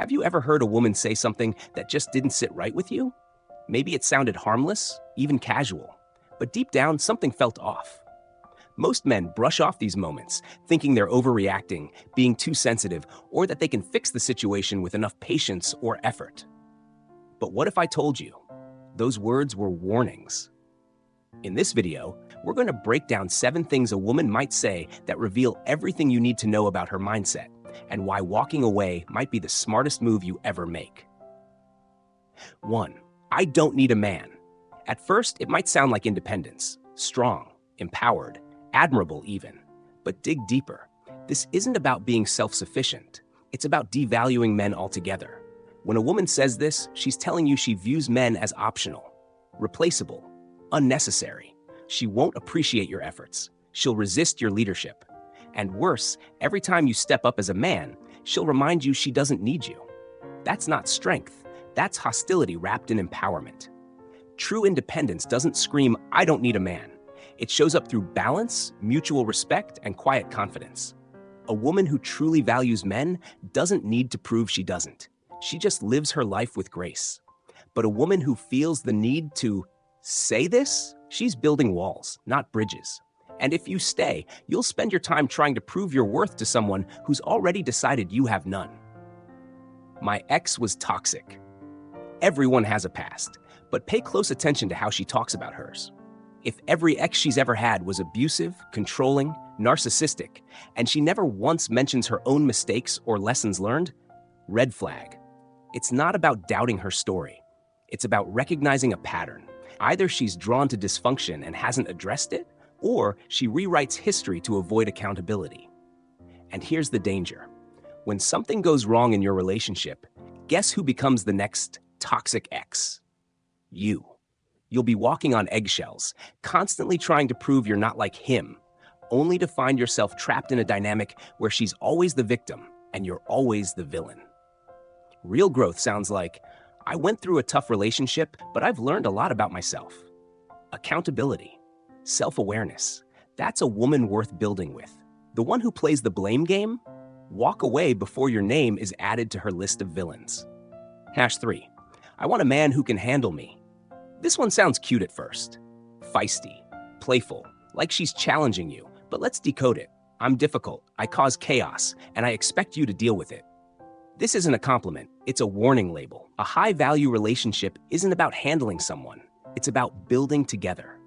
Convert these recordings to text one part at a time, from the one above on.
Have you ever heard a woman say something that just didn't sit right with you? Maybe it sounded harmless, even casual, but deep down something felt off. Most men brush off these moments, thinking they're overreacting, being too sensitive, or that they can fix the situation with enough patience or effort. But what if I told you those words were warnings? In this video, we're going to break down 7 things a woman might say that reveal everything you need to know about her mindset and why walking away might be the smartest move you ever make. 1. I don't need a man. At first, it might sound like independence, strong, empowered, admirable even. But dig deeper. This isn't about being self-sufficient. It's about devaluing men altogether. When a woman says this, she's telling you she views men as optional, replaceable, unnecessary. She won't appreciate your efforts. She'll resist your leadership. And worse, every time you step up as a man, she'll remind you she doesn't need you. That's not strength. That's hostility wrapped in empowerment. True independence doesn't scream, "I don't need a man." It shows up through balance, mutual respect, and quiet confidence. A woman who truly values men doesn't need to prove she doesn't. She just lives her life with grace. But a woman who feels the need to say this, she's building walls, not bridges. And if you stay, you'll spend your time trying to prove your worth to someone who's already decided you have none. My ex was toxic. Everyone has a past, but pay close attention to how she talks about hers. If every ex she's ever had was abusive, controlling, narcissistic, and she never once mentions her own mistakes or lessons learned, red flag. It's not about doubting her story. It's about recognizing a pattern. Either she's drawn to dysfunction and hasn't addressed it, or she rewrites history to avoid accountability. And here's the danger. When something goes wrong in your relationship, guess who becomes the next toxic ex? You. You'll be walking on eggshells, constantly trying to prove you're not like him, only to find yourself trapped in a dynamic where she's always the victim and you're always the villain. Real growth sounds like, I went through a tough relationship, but I've learned a lot about myself. Accountability, self-awareness, that's a woman worth building with. The one who plays the blame game? Walk away before your name is added to her list of villains. #3. I want a man who can handle me. This one sounds cute at first. Feisty, playful, like she's challenging you, but let's decode it. I'm difficult, I cause chaos, and I expect you to deal with it. This isn't a compliment, it's a warning label. A high-value relationship isn't about handling someone, it's about building together.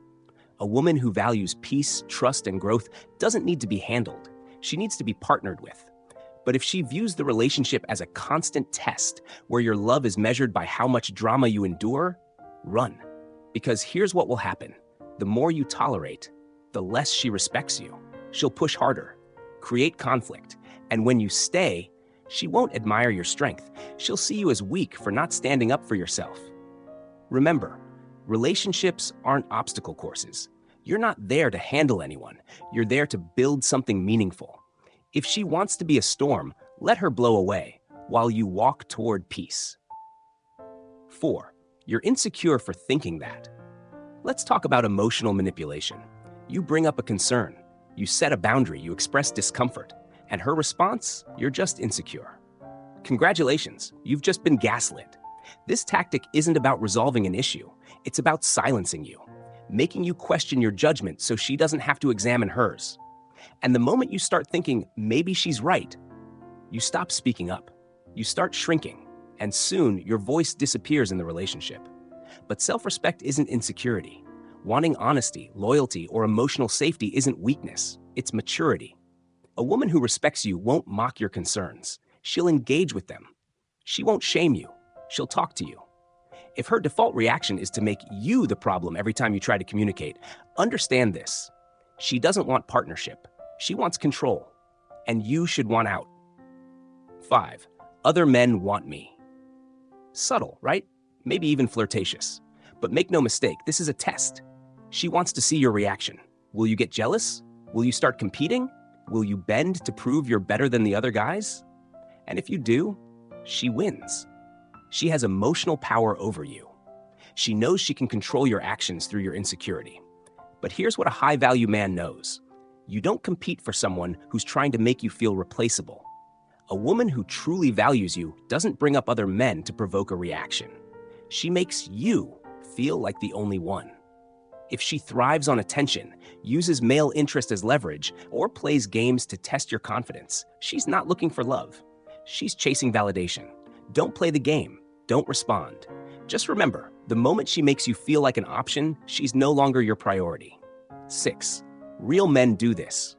A woman who values peace, trust, and growth doesn't need to be handled. She needs to be partnered with. But if she views the relationship as a constant test, where your love is measured by how much drama you endure, run. Because here's what will happen. The more you tolerate, the less she respects you. She'll push harder, create conflict, and when you stay, she won't admire your strength. She'll see you as weak for not standing up for yourself. Remember, relationships aren't obstacle courses. You're not there to handle anyone. You're there to build something meaningful. If she wants to be a storm, let her blow away while you walk toward peace. 4. You're insecure for thinking that. Let's talk about emotional manipulation. You bring up a concern, you set a boundary, you express discomfort, and her response, you're just insecure. Congratulations, you've just been gaslit. This tactic isn't about resolving an issue, it's about silencing you, making you question your judgment so she doesn't have to examine hers. And the moment you start thinking, maybe she's right, you stop speaking up, you start shrinking, and soon your voice disappears in the relationship. But self-respect isn't insecurity. Wanting honesty, loyalty, or emotional safety isn't weakness, it's maturity. A woman who respects you won't mock your concerns. She'll engage with them. She won't shame you. She'll talk to you. If her default reaction is to make you the problem every time you try to communicate, understand this. She doesn't want partnership. She wants control. And you should want out. 5. Other men want me. Subtle, right? Maybe even flirtatious. But make no mistake, this is a test. She wants to see your reaction. Will you get jealous? Will you start competing? Will you bend to prove you're better than the other guys? And if you do, she wins. She has emotional power over you. She knows she can control your actions through your insecurity. But here's what a high-value man knows. You don't compete for someone who's trying to make you feel replaceable. A woman who truly values you doesn't bring up other men to provoke a reaction. She makes you feel like the only one. If she thrives on attention, uses male interest as leverage, or plays games to test your confidence, she's not looking for love. She's chasing validation. Don't play the game. Don't respond. Just remember, the moment she makes you feel like an option, she's no longer your priority. 6. Real men do this.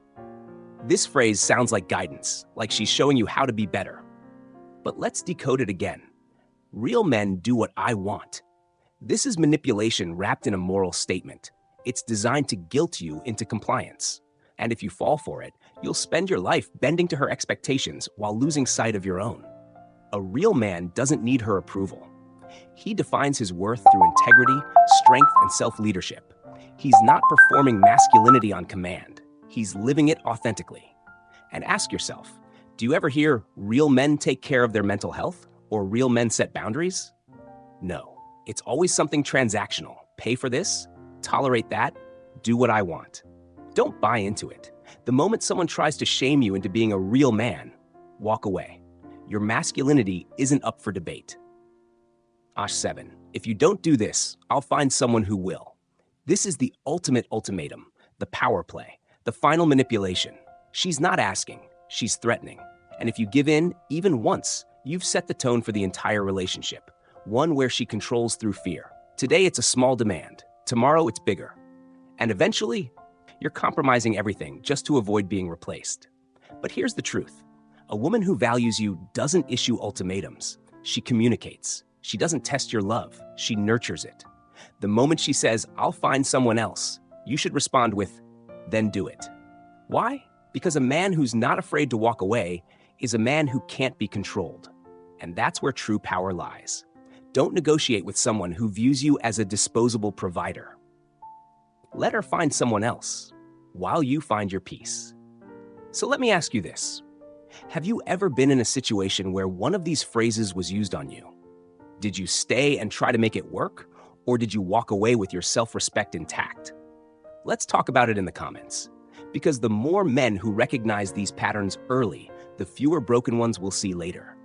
This phrase sounds like guidance, like she's showing you how to be better. But let's decode it again. Real men do what I want. This is manipulation wrapped in a moral statement. It's designed to guilt you into compliance. And if you fall for it, you'll spend your life bending to her expectations while losing sight of your own. A real man doesn't need her approval. He defines his worth through integrity, strength, and self-leadership. He's not performing masculinity on command. He's living it authentically. And ask yourself, do you ever hear real men take care of their mental health or real men set boundaries? No, it's always something transactional. Pay for this, tolerate that, do what I want. Don't buy into it. The moment someone tries to shame you into being a real man, walk away. Your masculinity isn't up for debate. 7. If you don't do this, I'll find someone who will. This is the ultimate ultimatum, the power play, the final manipulation. She's not asking, she's threatening. And if you give in, even once, you've set the tone for the entire relationship, one where she controls through fear. Today it's a small demand, tomorrow it's bigger. And eventually, you're compromising everything just to avoid being replaced. But here's the truth. A woman who values you doesn't issue ultimatums. She communicates. She doesn't test your love. She nurtures it. The moment she says, I'll find someone else, you should respond with, then do it. Why? Because a man who's not afraid to walk away is a man who can't be controlled. And that's where true power lies. Don't negotiate with someone who views you as a disposable provider. Let her find someone else while you find your peace. So let me ask you this. Have you ever been in a situation where one of these phrases was used on you? Did you stay and try to make it work, or did you walk away with your self-respect intact? Let's talk about it in the comments, because the more men who recognize these patterns early, the fewer broken ones we'll see later.